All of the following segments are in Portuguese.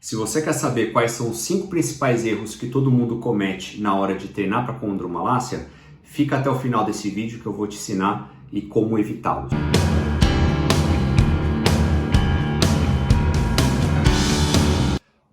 Se você quer saber quais são os 5 principais erros que todo mundo comete na hora de treinar para condromalácia, fica até o final desse vídeo que eu vou te ensinar e como evitá-los.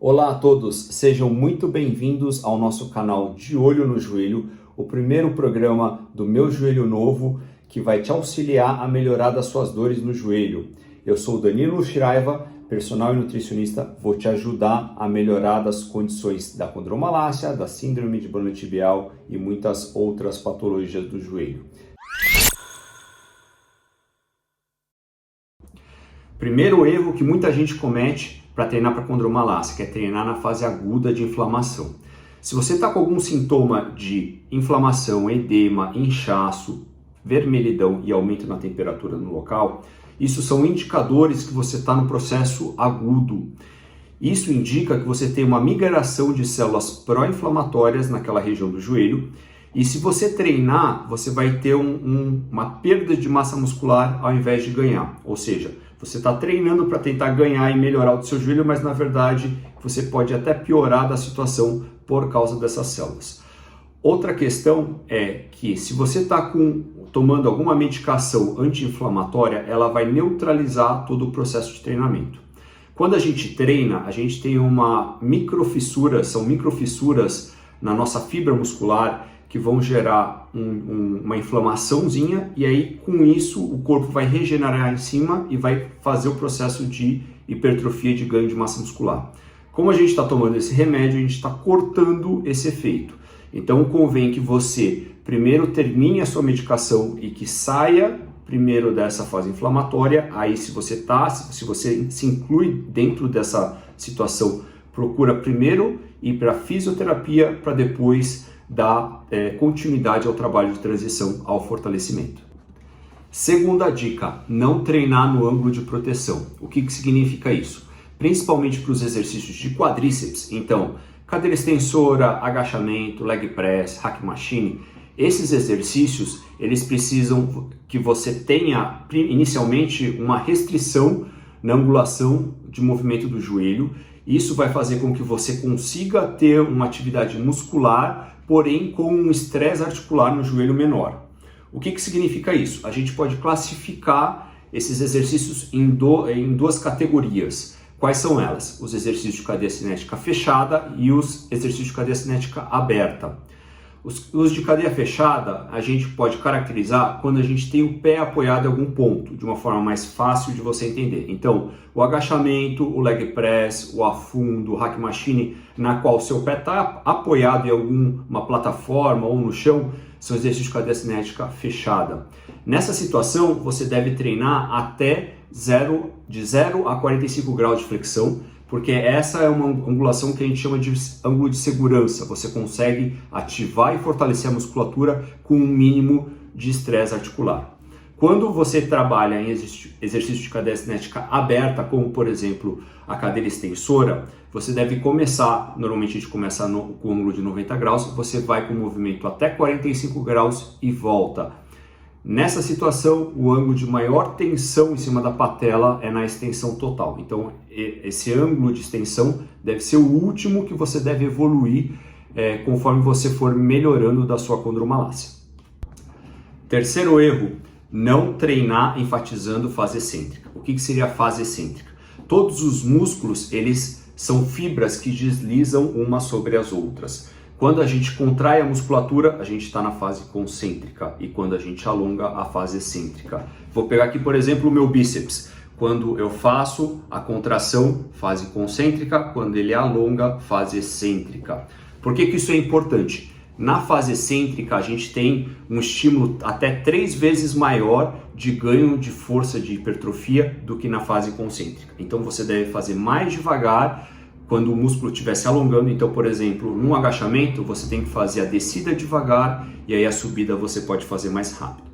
Olá a todos, sejam muito bem-vindos ao nosso canal De Olho no Joelho, o primeiro programa do Meu Joelho Novo que vai te auxiliar a melhorar das suas dores no joelho. Eu sou o Danilo Shiraiva, personal e nutricionista, vou te ajudar a melhorar das condições da condromalácia, da síndrome de banda tibial e muitas outras patologias do joelho. Primeiro erro que muita gente comete para treinar para condromalácia, que é treinar na fase aguda de inflamação. Se você está com algum sintoma de inflamação, edema, inchaço, vermelhidão e aumento na temperatura no local, isso são indicadores que você está no processo agudo. Isso indica que você tem uma migração de células pró-inflamatórias naquela região do joelho, e se você treinar, você vai ter uma perda de massa muscular ao invés de ganhar. Ou seja, você está treinando para tentar ganhar e melhorar o seu joelho, mas na verdade você pode até piorar da situação por causa dessas células. Outra questão é que se você está tomando alguma medicação anti-inflamatória, ela vai neutralizar todo o processo de treinamento. Quando a gente treina, a gente tem uma microfissura, são microfissuras na nossa fibra muscular que vão gerar uma inflamaçãozinha, e aí com isso o corpo vai regenerar em cima e vai fazer o processo de hipertrofia, de ganho de massa muscular. Como a gente está tomando esse remédio, a gente está cortando esse efeito. Então convém que você primeiro termine a sua medicação e que saia primeiro dessa fase inflamatória. Aí se você se inclui dentro dessa situação, procura primeiro ir para a fisioterapia para depois dar continuidade ao trabalho de transição ao fortalecimento. Segunda dica, não treinar no ângulo de proteção. O que significa isso? Principalmente para os exercícios de quadríceps, então cadeira extensora, agachamento, leg press, hack machine, esses exercícios, eles precisam que você tenha inicialmente uma restrição na angulação de movimento do joelho. Isso vai fazer com que você consiga ter uma atividade muscular, porém com um estresse articular no joelho menor. O que significa isso? A gente pode classificar esses exercícios em duas categorias. Quais são elas? Os exercícios de cadeia cinética fechada e os exercícios de cadeia cinética aberta. Os de cadeia fechada a gente pode caracterizar quando a gente tem o pé apoiado em algum ponto, de uma forma mais fácil de você entender. Então, o agachamento, o leg press, o afundo, o hack machine, na qual o seu pé está apoiado em alguma plataforma ou no chão, são exercícios de cadeia cinética fechada. Nessa situação, você deve treinar até de 0 a 45 graus de flexão, porque essa é uma angulação que a gente chama de ângulo de segurança. Você consegue ativar e fortalecer a musculatura com um mínimo de estresse articular. Quando você trabalha em exercício de cadeia cinética aberta, como por exemplo a cadeira extensora, você deve começar, normalmente a gente começa com ângulo de 90 graus, você vai com o movimento até 45 graus e volta. Nessa situação, o ângulo de maior tensão em cima da patela é na extensão total. Então, esse ângulo de extensão deve ser o último que você deve evoluir conforme você for melhorando da sua condromalácia. Terceiro erro, não treinar enfatizando fase excêntrica. O que seria a fase excêntrica? Todos os músculos, eles são fibras que deslizam umas sobre as outras. Quando a gente contrai a musculatura, a gente está na fase concêntrica, e quando a gente alonga, a fase excêntrica. Vou pegar aqui, por exemplo, o meu bíceps. Quando eu faço a contração, fase concêntrica, quando ele alonga, fase excêntrica. Por que isso é importante? Na fase excêntrica, a gente tem um estímulo até 3 vezes maior de ganho de força de hipertrofia do que na fase concêntrica. Então você deve fazer mais devagar quando o músculo estiver se alongando. Então, por exemplo, num agachamento, você tem que fazer a descida devagar e aí a subida você pode fazer mais rápido.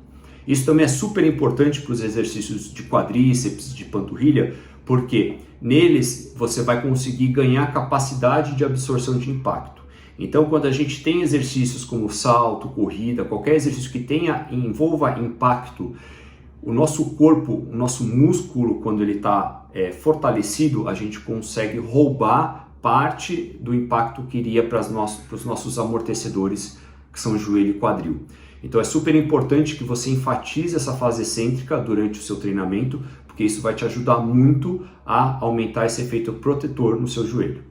Isso também é super importante para os exercícios de quadríceps, de panturrilha, porque neles você vai conseguir ganhar capacidade de absorção de impacto. Então, quando a gente tem exercícios como salto, corrida, qualquer exercício que envolva impacto, o nosso corpo, o nosso músculo, quando ele está fortalecido, a gente consegue roubar parte do impacto que iria para os nossos amortecedores, que são joelho e quadril. Então é super importante que você enfatize essa fase excêntrica durante o seu treinamento, porque isso vai te ajudar muito a aumentar esse efeito protetor no seu joelho.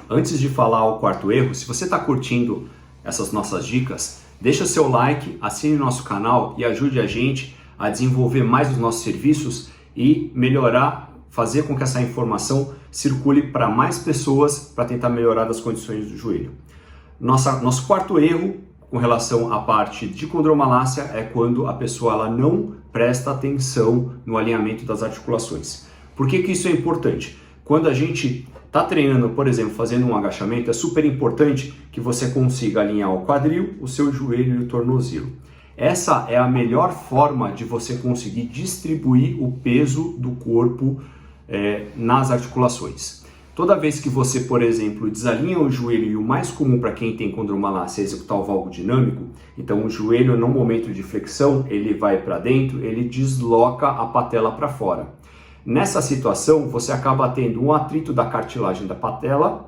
Antes de falar o quarto erro, se você está curtindo essas nossas dicas, deixa seu like, assine nosso canal e ajude a gente a desenvolver mais os nossos serviços e melhorar, fazer com que essa informação circule para mais pessoas para tentar melhorar as condições do joelho. Nosso quarto erro com relação à parte de condromalácia é quando a pessoa ela não presta atenção no alinhamento das articulações. Por que isso é importante? Quando a gente está treinando, por exemplo, fazendo um agachamento, é super importante que você consiga alinhar o quadril, o seu joelho e o tornozelo. Essa é a melhor forma de você conseguir distribuir o peso do corpo nas articulações. Toda vez que você, por exemplo, desalinha o joelho, e o mais comum para quem tem condromalácia é executar o valgo dinâmico, então o joelho no momento de flexão, ele vai para dentro, ele desloca a patela para fora. Nessa situação, você acaba tendo um atrito da cartilagem da patela,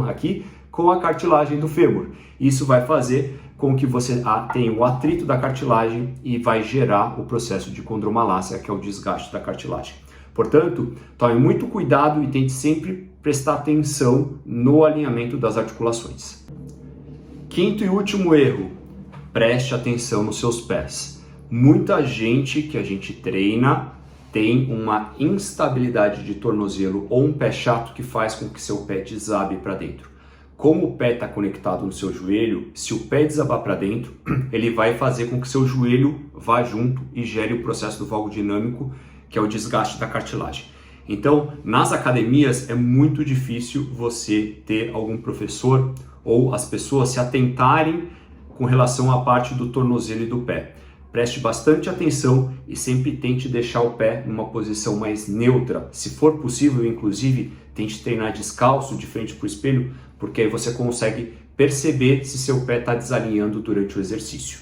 aqui, com a cartilagem do fêmur. Isso vai fazer com que você tenha o atrito da cartilagem e vai gerar o processo de condromalácia, que é o desgaste da cartilagem. Portanto, tome muito cuidado e tente sempre prestar atenção no alinhamento das articulações. Quinto e último erro, preste atenção nos seus pés. Muita gente que a gente treina tem uma instabilidade de tornozelo ou um pé chato que faz com que seu pé desabe para dentro. Como o pé está conectado no seu joelho, se o pé desabar para dentro, ele vai fazer com que seu joelho vá junto e gere o processo do valgo dinâmico, que é o desgaste da cartilagem. Então, nas academias é muito difícil você ter algum professor ou as pessoas se atentarem com relação à parte do tornozelo e do pé. Preste bastante atenção e sempre tente deixar o pé numa posição mais neutra. Se for possível, inclusive, tente treinar descalço, de frente para o espelho, porque aí você consegue perceber se seu pé está desalinhando durante o exercício.